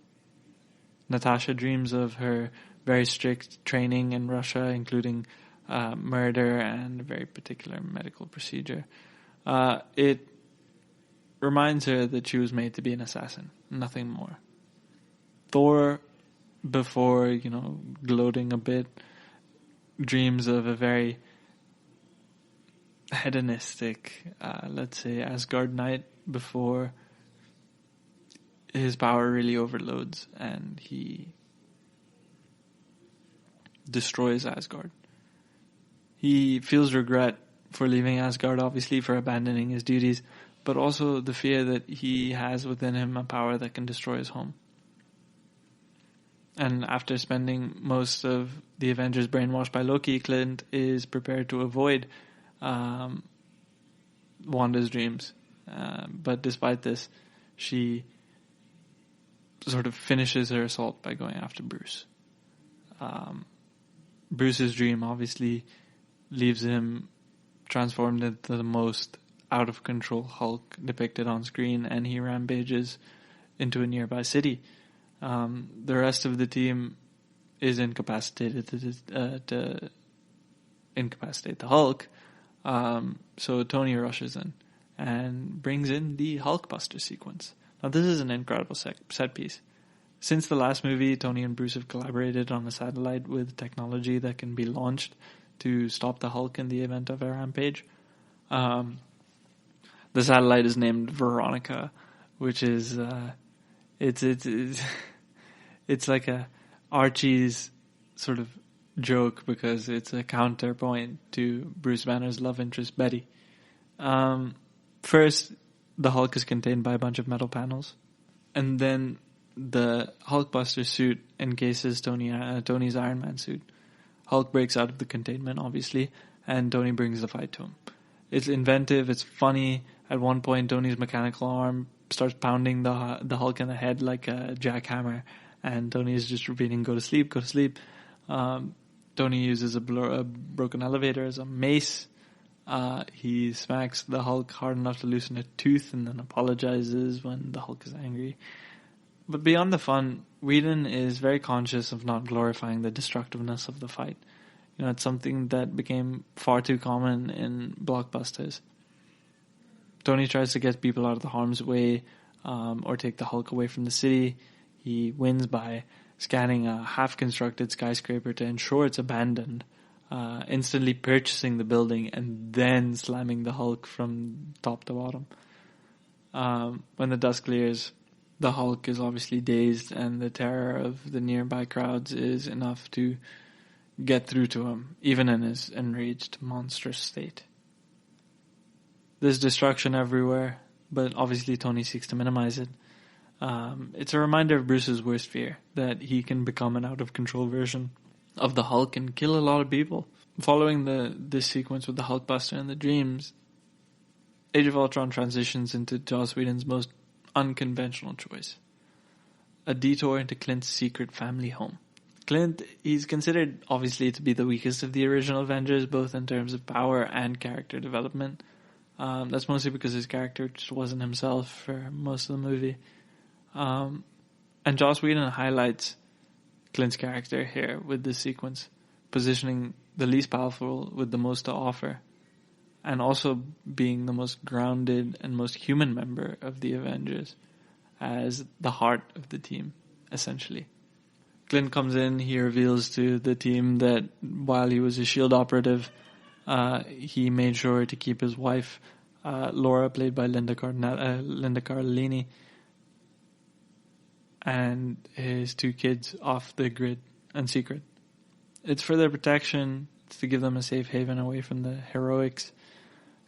Natasha dreams of her very strict training in Russia, including murder and a very particular medical procedure. It reminds her that she was made to be an assassin, nothing more. Thor, before, gloating a bit, dreams of a very hedonistic, let's say, Asgard night before his power really overloads and he destroys Asgard. He feels regret for leaving Asgard, obviously, for abandoning his duties, but also the fear that he has within him a power that can destroy his home. And after spending most of the Avengers brainwashed by Loki, Clint is prepared to avoid Wanda's dreams. But despite this, she sort of finishes her assault by going after Bruce. Bruce's dream obviously leaves him transformed into the most out-of-control Hulk depicted on screen, and he rampages into a nearby city. The rest of the team is incapacitated to incapacitate the Hulk, so Tony rushes in and brings in the Hulkbuster sequence. Now, this is an incredible set piece. Since the last movie, Tony and Bruce have collaborated on a satellite with technology that can be launched to stop the Hulk in the event of a rampage. The satellite is named Veronica, which is it's like a Archie's sort of joke because it's a counterpoint to Bruce Banner's love interest Betty. First, the Hulk is contained by a bunch of metal panels, and then the Hulkbuster suit encases Tony's Iron Man suit. Hulk breaks out of the containment, obviously, and Tony brings the fight to him. It's inventive, it's funny. At one point, Tony's mechanical arm starts pounding the Hulk in the head like a jackhammer, and Tony is just repeating, "Go to sleep, go to sleep." Tony uses a broken elevator as a mace. He smacks the Hulk hard enough to loosen a tooth and then apologizes when the Hulk is angry. But beyond the fun, Whedon is very conscious of not glorifying the destructiveness of the fight. It's something that became far too common in blockbusters. Tony tries to get people out of the harm's way or take the Hulk away from the city. He wins by scanning a half-constructed skyscraper to ensure it's abandoned, instantly purchasing the building and then slamming the Hulk from top to bottom. When the dust clears, the Hulk is obviously dazed, and the terror of the nearby crowds is enough to get through to him, even in his enraged, monstrous state. There's destruction everywhere, but obviously Tony seeks to minimize it. It's a reminder of Bruce's worst fear, that he can become an out-of-control version of the Hulk and kill a lot of people. following this sequence with the Hulkbuster and the dreams, Age of Ultron transitions into Joss Whedon's most unconventional choice. A detour into Clint's secret family home. Clint, he's considered obviously to be the weakest of the original Avengers, both in terms of power and character development. That's mostly because his character just wasn't himself for most of the movie. And Joss Whedon highlights Clint's character here with this sequence, positioning the least powerful with the most to offer, and also being the most grounded and most human member of the Avengers as the heart of the team, essentially. Clint comes in, he reveals to the team that while he was a S.H.I.E.L.D. operative, he made sure to keep his wife, Laura, played by Linda Cardellini, and his 2 kids off the grid and secret. It's for their protection. It's to give them a safe haven away from the heroics.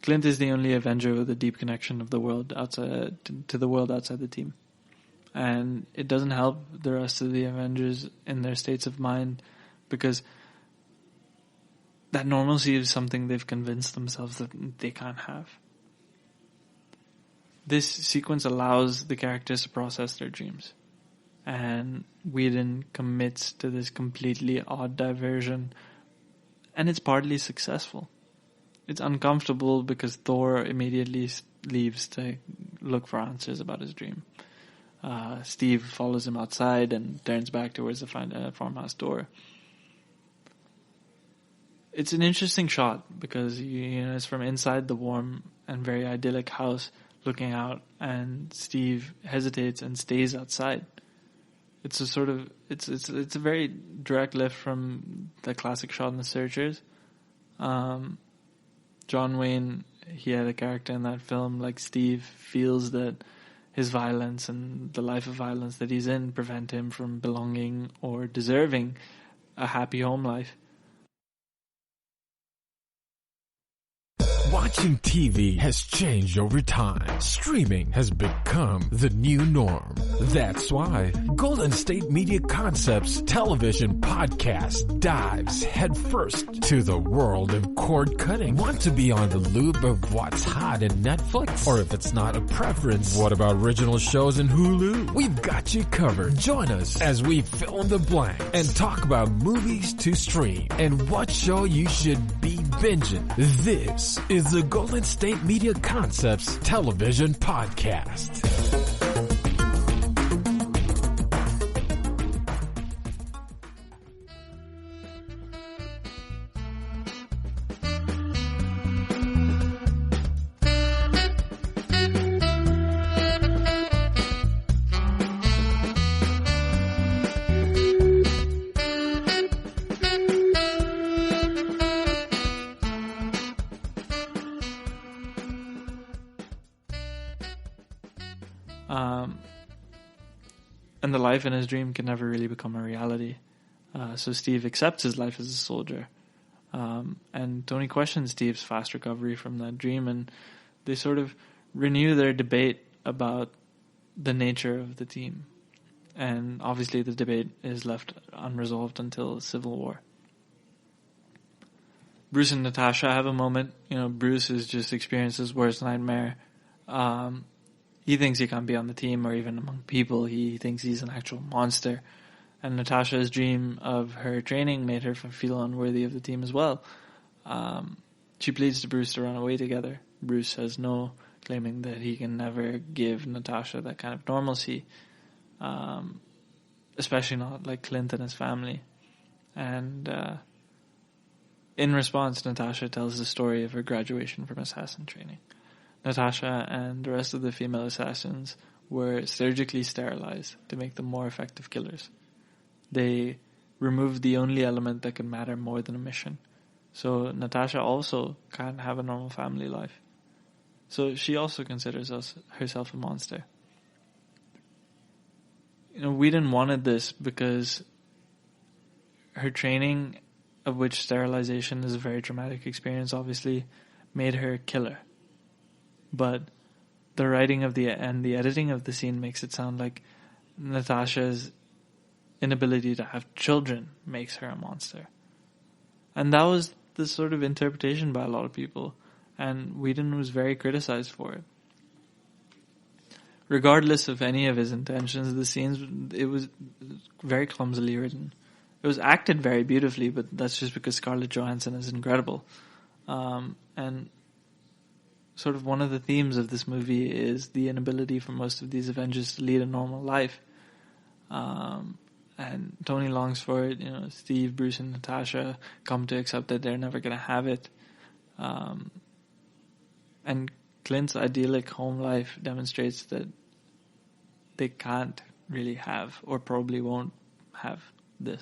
Clint is the only Avenger with a deep connection of the world outside to the world outside the team. And it doesn't help the rest of the Avengers in their states of mind, because that normalcy is something they've convinced themselves that they can't have. This sequence allows the characters to process their dreams. And Whedon commits to this completely odd diversion, and it's partly successful. It's uncomfortable because Thor immediately leaves to look for answers about his dream. Steve follows him outside and turns back towards the farmhouse door. It's an interesting shot because it's from inside the warm and very idyllic house looking out, and Steve hesitates and stays outside. It's a sort of it's a very direct lift from the classic shot in The Searchers. John Wayne, he had a character in that film like Steve, feels that his violence and the life of violence that he's in prevent him from belonging or deserving a happy home life. Watching TV has changed over time. Streaming has become the new norm. That's why Golden State Media Concepts television podcast dives headfirst to the world of cord cutting. Want to be on the loop of what's hot in Netflix? Or if it's not a preference, what about original shows in Hulu? We've got you covered. Join us as we fill in the blank and talk about movies to stream and what show you should be binging. This is the Golden State Media Concepts television podcast. And the life in his dream can never really become a reality. So Steve accepts his life as a soldier. And Tony questions Steve's fast recovery from that dream, and they sort of renew their debate about the nature of the team. And obviously the debate is left unresolved until Civil War. Bruce and Natasha have a moment. Bruce has just experienced his worst nightmare. He thinks he can't be on the team or even among people. He thinks he's an actual monster. And Natasha's dream of her training made her feel unworthy of the team as well. She pleads to Bruce to run away together. Bruce says no, claiming that he can never give Natasha that kind of normalcy. Especially not like Clint and his family. And in response, Natasha tells the story of her graduation from assassin training. Natasha and the rest of the female assassins were surgically sterilized to make them more effective killers. They removed the only element that could matter more than a mission. So Natasha also can't have a normal family life. So she also considers herself a monster. Whedon wanted this because her training, of which sterilization is a very traumatic experience, obviously, made her a killer. But the writing of the editing of the scene makes it sound like Natasha's inability to have children makes her a monster. And that was this sort of interpretation by a lot of people, and Whedon was very criticized for it. Regardless of any of his intentions, the scenes, it was very clumsily written. It was acted very beautifully, but that's just because Scarlett Johansson is incredible. And sort of one of the themes of this movie is the inability for most of these Avengers to lead a normal life. And Tony longs for it. Steve, Bruce, and Natasha come to accept that they're never going to have it. And Clint's idyllic home life demonstrates that they can't really have, or probably won't have, this.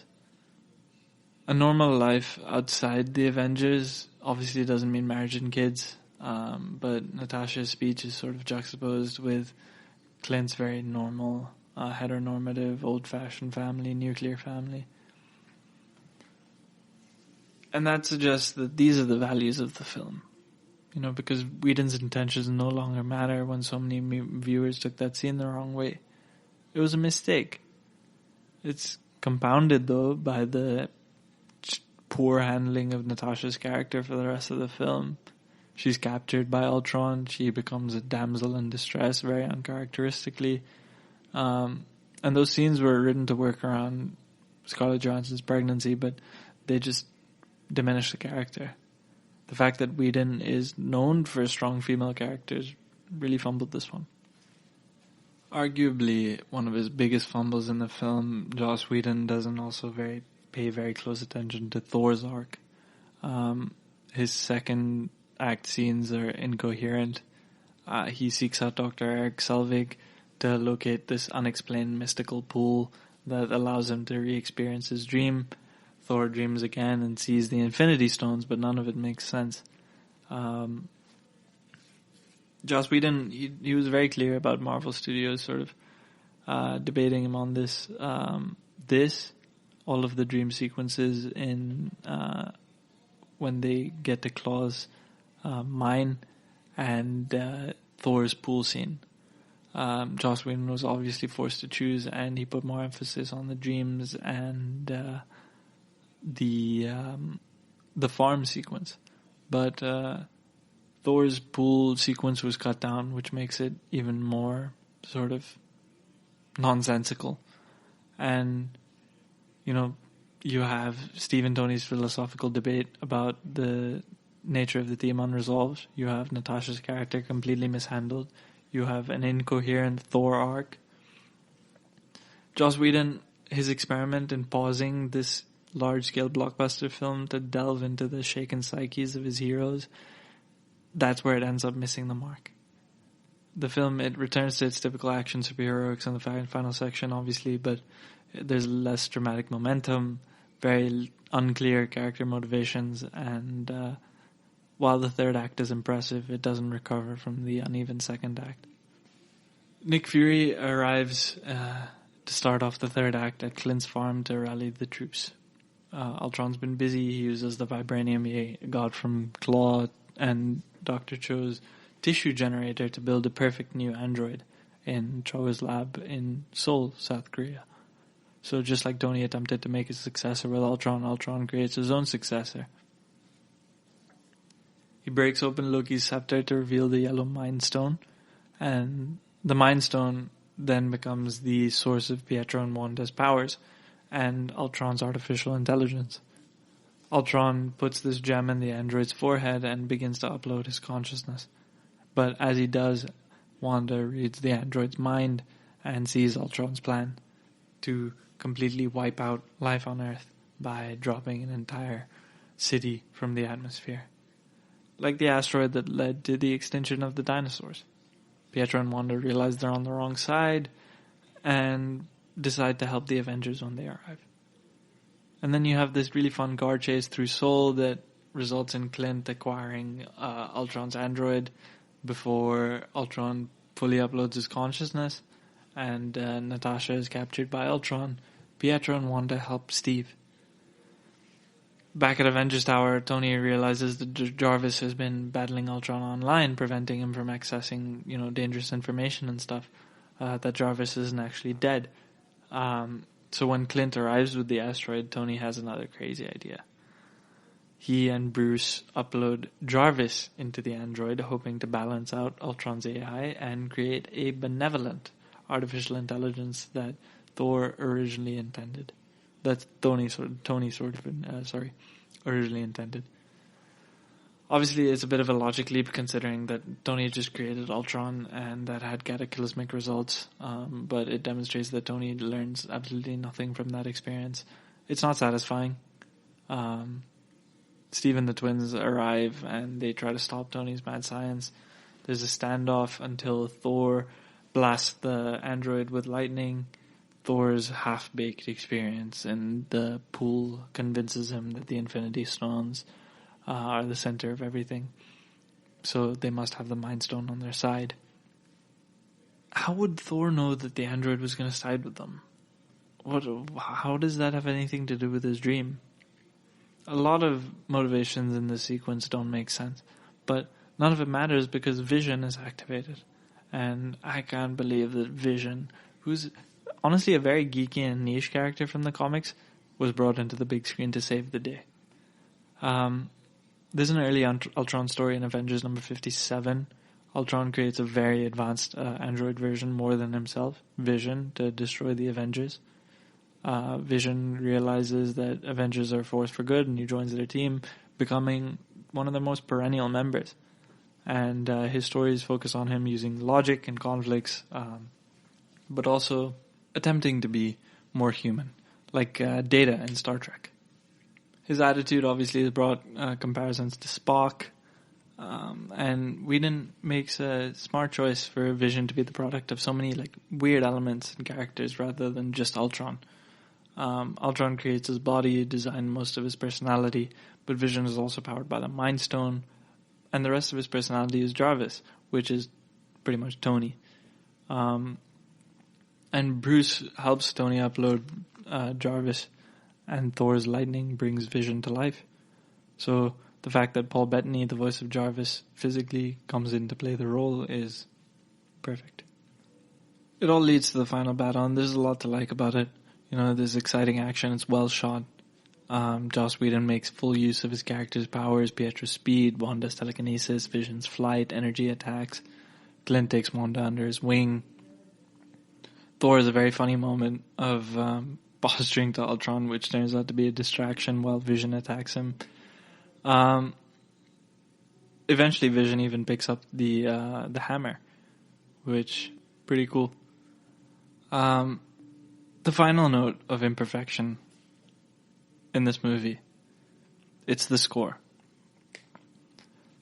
A normal life outside the Avengers obviously doesn't mean marriage and kids, but Natasha's speech is sort of juxtaposed with Clint's very normal, heteronormative, old-fashioned family, nuclear family. And that suggests that these are the values of the film. Because Whedon's intentions no longer matter when so many viewers took that scene the wrong way. It was a mistake. It's compounded, though, by the poor handling of Natasha's character for the rest of the film. She's captured by Ultron. She becomes a damsel in distress, very uncharacteristically. And those scenes were written to work around Scarlett Johansson's pregnancy, but they just diminish the character. The fact that Whedon is known for strong female characters really fumbled this one. Arguably, one of his biggest fumbles in the film, Joss Whedon doesn't also pay very close attention to Thor's arc. His second act scenes are incoherent. He seeks out Dr. Eric Selvig to locate this unexplained mystical pool that allows him to re-experience his dream. Thor dreams again and sees the Infinity Stones, but none of it makes sense. Joss Whedon, he was very clear about Marvel Studios sort of debating him on this. All of the dream sequences in when they get to Claw's mine and Thor's pool scene. Joss Whedon was obviously forced to choose, and he put more emphasis on the dreams and the farm sequence. But Thor's pool sequence was cut down, which makes it even more sort of nonsensical. And, you have Steve and Tony's philosophical debate about the nature of the theme unresolved. You have Natasha's character completely mishandled. You have an incoherent Thor arc. Joss Whedon, his experiment in pausing this large-scale blockbuster film to delve into the shaken psyches of his heroes, that's where it ends up missing the mark. The film, it returns to its typical action superheroics in the final section, obviously, but there's less dramatic momentum, very unclear character motivations, and while the third act is impressive, it doesn't recover from the uneven second act. Nick Fury arrives to start off the third act at Clint's farm to rally the troops. Ultron's been busy. He uses the vibranium he got from Claw and Dr. Cho's tissue generator to build a perfect new android in Cho's lab in Seoul, South Korea. So just like Tony attempted to make his successor with Ultron, Ultron creates his own successor. He breaks open Loki's scepter to reveal the yellow Mind Stone, and the Mind Stone then becomes the source of Pietro and Wanda's powers and Ultron's artificial intelligence. Ultron puts this gem in the android's forehead and begins to upload his consciousness. But as he does, Wanda reads the android's mind and sees Ultron's plan to completely wipe out life on Earth by dropping an entire city from the atmosphere. Like the asteroid that led to the extinction of the dinosaurs. Pietro and Wanda realize they're on the wrong side and decide to help the Avengers when they arrive. And then you have this really fun car chase through Seoul that results in Clint acquiring Ultron's android before Ultron fully uploads his consciousness, and Natasha is captured by Ultron. Pietro and Wanda help Steve. Back at Avengers Tower, Tony realizes that Jarvis has been battling Ultron online, preventing him from accessing, dangerous information and stuff. That Jarvis isn't actually dead. So when Clint arrives with the asteroid, Tony has another crazy idea. he and Bruce upload Jarvis into the android, hoping to balance out Ultron's AI and create a benevolent artificial intelligence that Thor originally intended. That's originally intended. Obviously, it's a bit of a logic leap considering that Tony just created Ultron and that had cataclysmic results, but it demonstrates that Tony learns absolutely nothing from that experience. It's not satisfying. Steve and the twins arrive and they try to stop Tony's mad science. There's a standoff until Thor blasts the android with lightning. Thor's half-baked experience in the pool convinces him that the Infinity Stones are the center of everything. So they must have the Mind Stone on their side. How would Thor know that the android was going to side with them? How does that have anything to do with his dream? A lot of motivations in this sequence don't make sense, but none of it matters because Vision is activated. And I can't believe that Vision, who's honestly a very geeky and niche character from the comics, was brought into the big screen to save the day. There's an early Ultron story in Avengers number 57. Ultron creates a very advanced android version more than himself, Vision, to destroy the Avengers. Vision realizes that Avengers are a force for good and he joins their team, becoming one of their most perennial members. And his stories focus on him using logic and conflicts, but also attempting to be more human, like Data in Star Trek. His attitude obviously has brought comparisons to Spock, and Whedon makes a smart choice for Vision to be the product of so many like weird elements and characters rather than just Ultron. Ultron creates his body, designed most of his personality, but Vision is also powered by the Mind Stone, and the rest of his personality is Jarvis, which is pretty much Tony. And Bruce helps Tony upload Jarvis, and Thor's lightning brings Vision to life. So the fact that Paul Bettany, the voice of Jarvis, physically comes in to play the role is perfect. It all leads to the final battle, and there's a lot to like about it. You know, there's exciting action, it's well shot. Joss Whedon makes full use of his character's powers, Pietro's speed, Wanda's telekinesis, Vision's flight, energy attacks. Clint takes Wanda under his wing. Thor has a very funny moment of posturing to Ultron, which turns out to be a distraction while Vision attacks him. Eventually Vision even picks up the hammer, which pretty cool. The final note of imperfection in this movie, it's the score.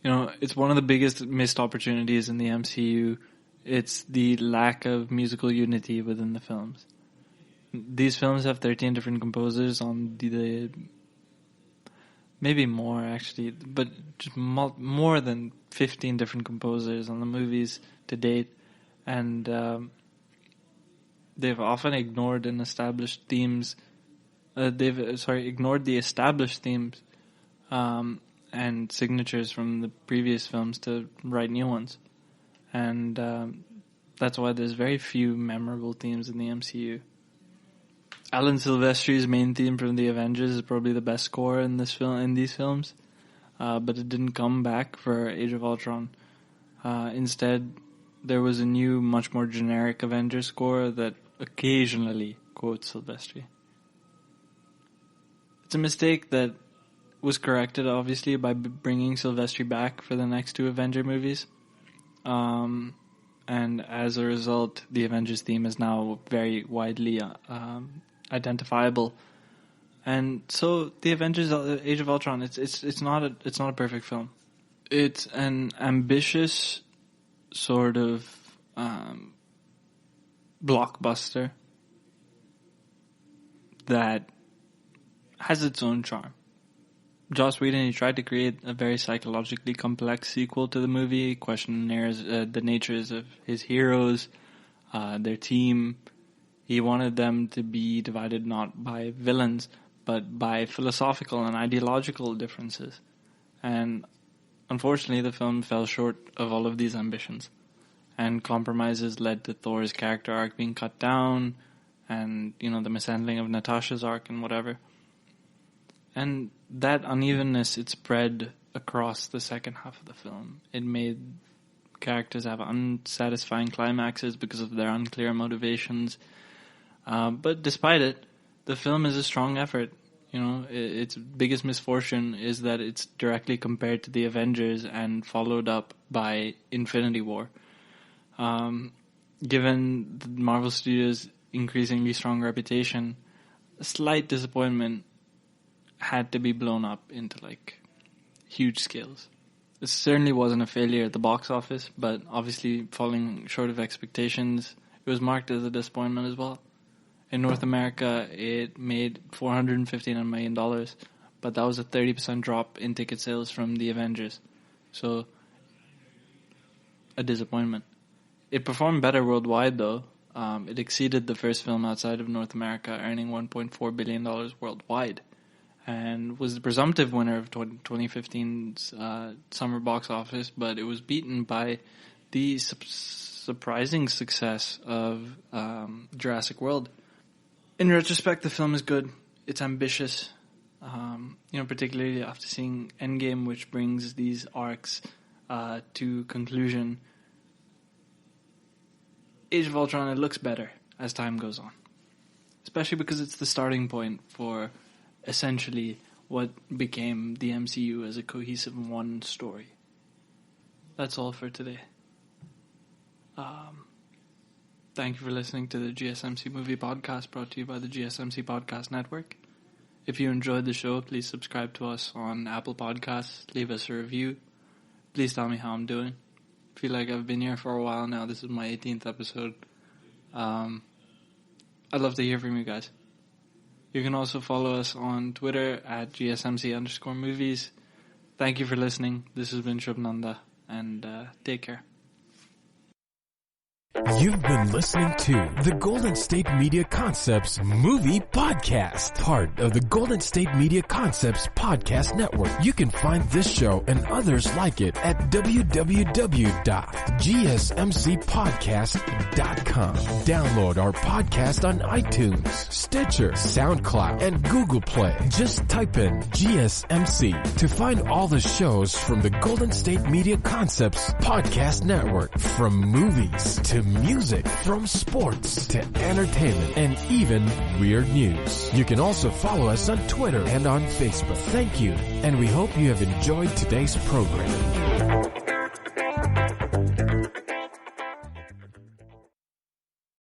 You know, it's one of the biggest missed opportunities in the MCU. It's the lack of musical unity within the films. These films have 13 different composers on the maybe more actually, but just more than 15 different composers on the movies to date, and they've often ignored established themes. Ignored the established themes and signatures from the previous films to write new ones, and that's why there's very few memorable themes in the MCU. Alan Silvestri's main theme from the Avengers is probably the best score in these films, but it didn't come back for Age of Ultron. Instead, there was a new, much more generic Avengers score that occasionally quotes Silvestri. It's a mistake that was corrected, obviously, by bringing Silvestri back for the next two Avenger movies. And as a result, the Avengers theme is now very widely identifiable. And so the Avengers Age of Ultron, it's not a perfect film. It's an ambitious sort of blockbuster that has its own charm. Joss Whedon, he tried to create a very psychologically complex sequel to the movie, questioning the natures of his heroes, their team. He wanted them to be divided not by villains, but by philosophical and ideological differences. And unfortunately, the film fell short of all of these ambitions. And compromises led to Thor's character arc being cut down, and, you know, the mishandling of Natasha's arc and whatever. And that unevenness, it spread across the second half of the film. It made characters have unsatisfying climaxes because of their unclear motivations. But despite it, the film is a strong effort. You know, its biggest misfortune is that it's directly compared to the Avengers and followed up by Infinity War. Given the Marvel Studios' increasingly strong reputation, a slight disappointment had to be blown up into like huge scales. It certainly wasn't a failure at the box office, but obviously falling short of expectations, it was marked as a disappointment as well. In North America, it made $459 million, but that was a 30% drop in ticket sales from the Avengers. So, a disappointment. It performed better worldwide, though. It exceeded the first film outside of North America, earning $1.4 billion worldwide, and was the presumptive winner of 2015's summer box office, but it was beaten by the surprising success of Jurassic World. In retrospect, the film is good. It's ambitious, particularly after seeing Endgame, which brings these arcs to conclusion. Age of Ultron, it looks better as time goes on, especially because it's the starting point for essentially what became the MCU as a cohesive one story. That's all for today. Thank you for listening to the GSMC Movie Podcast, brought to you by the GSMC Podcast Network. If you enjoyed the show, please subscribe to us on Apple Podcasts. Leave us a review. Please tell me how I'm doing. I feel like I've been here for a while now. This is my 18th episode. I'd love to hear from you guys. You can also follow us on Twitter at GSMC_movies. Thank you for listening. This has been Shubh Nanda, and take care. You've been listening to the Golden State Media Concepts Movie Podcast, part of the Golden State Media Concepts Podcast Network. You can find this show and others like it at www.gsmcpodcast.com. Download our podcast on iTunes, Stitcher, SoundCloud, and Google Play. Just type in GSMC to find all the shows from the Golden State Media Concepts Podcast Network, from movies to music, from sports to entertainment, and even weird news. You can also follow us on Twitter and on Facebook. Thank you, and we hope you have enjoyed today's program.